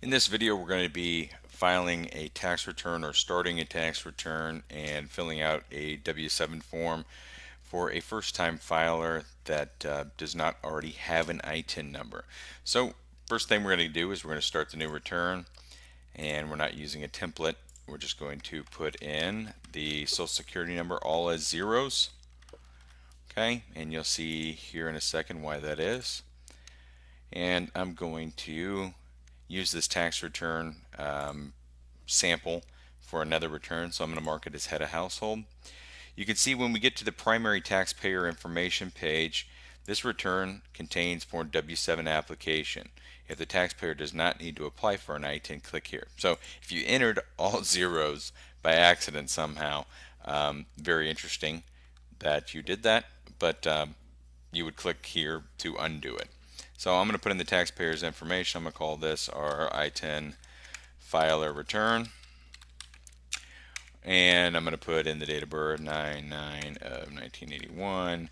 In this video, we're going to be filing a tax return or starting a tax return and filling out a W-7 form for a first-time filer that does not already have an ITIN number. So first thing we're going to do is we're going to start the new return, and we're not using a template. We're just going to put in the Social Security number all as zeros. Okay, and you'll see here in a second why that is. And I'm going to use this tax return sample for another return, so I'm going to mark it as head of household. You can see when we get to the primary taxpayer information page, this return contains Form W-7 application. If the taxpayer does not need to apply for an ITIN, click here. So if you entered all zeros by accident somehow, very interesting that you did that, but you would click here to undo it. So I'm going to put in the taxpayer's information. I'm going to call this our ITIN filer return. And I'm going to put in the date of birth, 9/9 of 1981.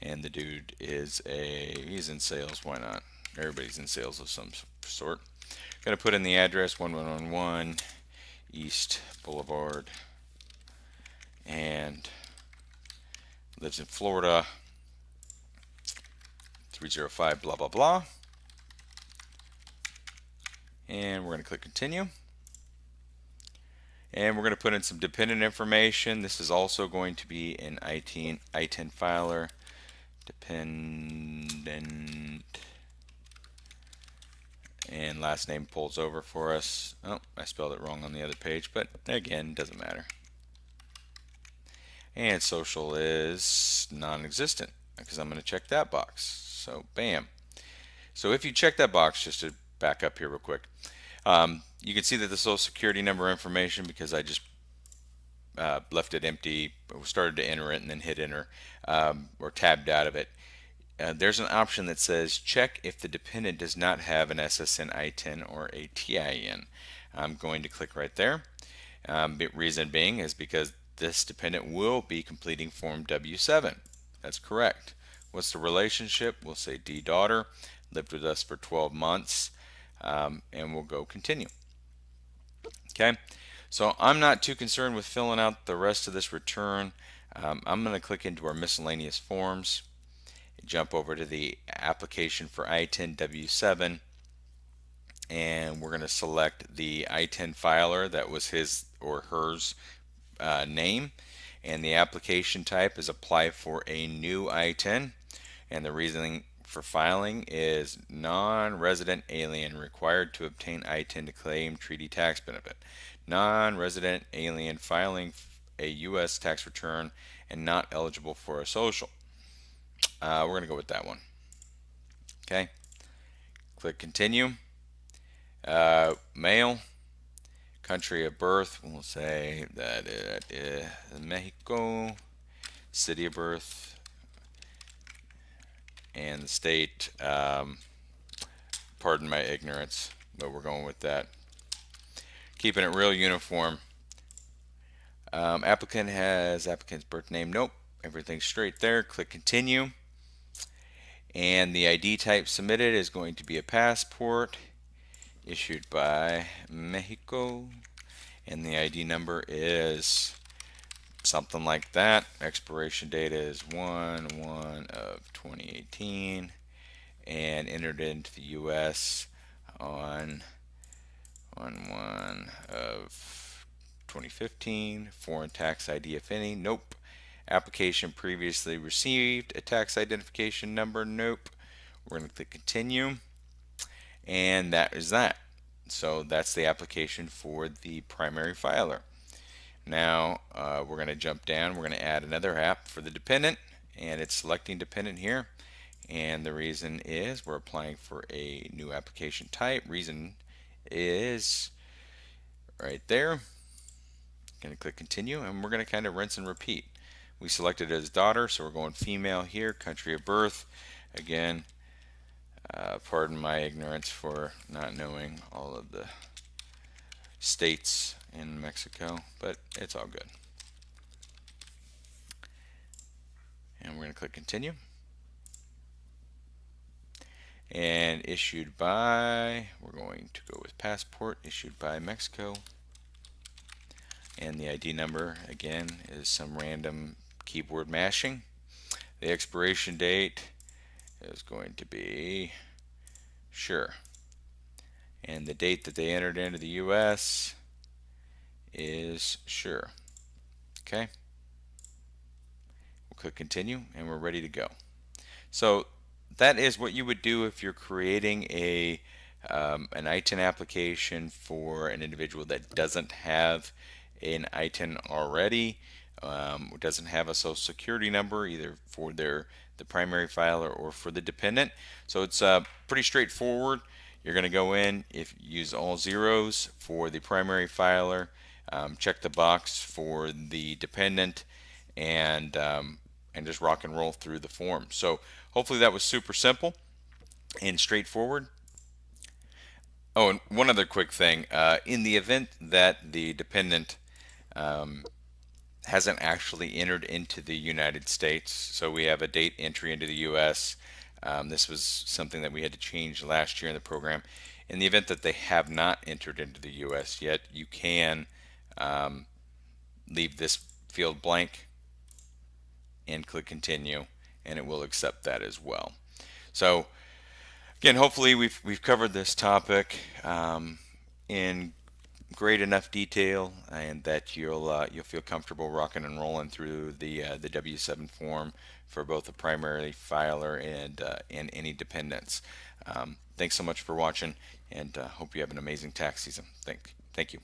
And the dude is he's in sales, why not? Everybody's in sales of some sort. Going to put in the address, 1111 East Boulevard. And lives in Florida, 305 blah blah blah. And we're going to click continue. And we're going to put in some dependent information. This is also going to be an ITIN filer. Dependent. And last name pulls over for us. Oh, I spelled it wrong on the other page, but again, doesn't matter. And social is non-existent because I'm going to check that box. So bam. So if you check that box, just to back up here real quick, you can see that the Social Security number information, because I just left it empty, started to enter it and then hit enter, or tabbed out of it. There's an option that says check if the dependent does not have an SSN ITIN or a TIN. I'm going to click right there. Reason being is because this dependent will be completing Form W-7. That's correct. What's the relationship? We'll say D daughter, lived with us for 12 months, and we'll go continue. Okay, so I'm not too concerned with filling out the rest of this return. I'm going to click into our miscellaneous forms, jump over to the application for ITIN W-7, and we're going to select the ITIN filer that was his or hers name, and the application type is apply for a new ITIN, and the reasoning for filing is non-resident alien required to obtain ITIN to claim treaty tax benefit. Non-resident alien filing a U.S. tax return and not eligible for a social. We're going to go with that one. Okay. Click continue. Male. Country of birth, we'll say that it is Mexico. City of birth. And the state, pardon my ignorance, but we're going with that. Keeping it real uniform. Applicant has applicant's birth name. Nope. Everything's straight there. Click continue. And the ID type submitted is going to be a passport issued by Mexico. And the ID number is something like that. Expiration date is 1/1 of 2018 and entered into the U.S. on 1/1 of 2015. Foreign tax ID, if any. Nope. Application previously received a tax identification number. Nope. We're going to click continue, and that is that. So that's the application for the primary filer. Now we're going to jump down. We're going to add another app for the dependent, and it's selecting dependent here. And the reason is we're applying for a new application type. Reason is right there. Going to click continue, and we're going to kind of rinse and repeat. We selected it as daughter, so we're going female here. Country of birth, again, pardon my ignorance for not knowing all of the states in Mexico, but it's all good. And we're going to click continue. and issued by, we're going to go with passport, issued by Mexico. And the ID number, again, is some random keyboard mashing. The expiration date is going to be, sure. And the date that they entered into the US is sure. Okay. We'll click continue and we're ready to go. So that is what you would do if you're creating an ITIN application for an individual that doesn't have an ITIN already, doesn't have a social security number either for the primary filer or for the dependent. So it's pretty straightforward. You're going to go in, if you use all zeros for the primary filer, check the box for the dependent, and just rock and roll through the form. So hopefully that was super simple and straightforward. Oh, and one other quick thing. In the event that the dependent hasn't actually entered into the United States, so we have a date entry into the U.S. This was something that we had to change last year in the program. In the event that they have not entered into the U.S. yet, you can leave this field blank and click continue, and it will accept that as well. So again, hopefully we've covered this topic in great enough detail, and that you'll feel comfortable rocking and rolling through the W-7 form for both the primary filer and any dependents. Thanks so much for watching, and hope you have an amazing tax season. Thank you.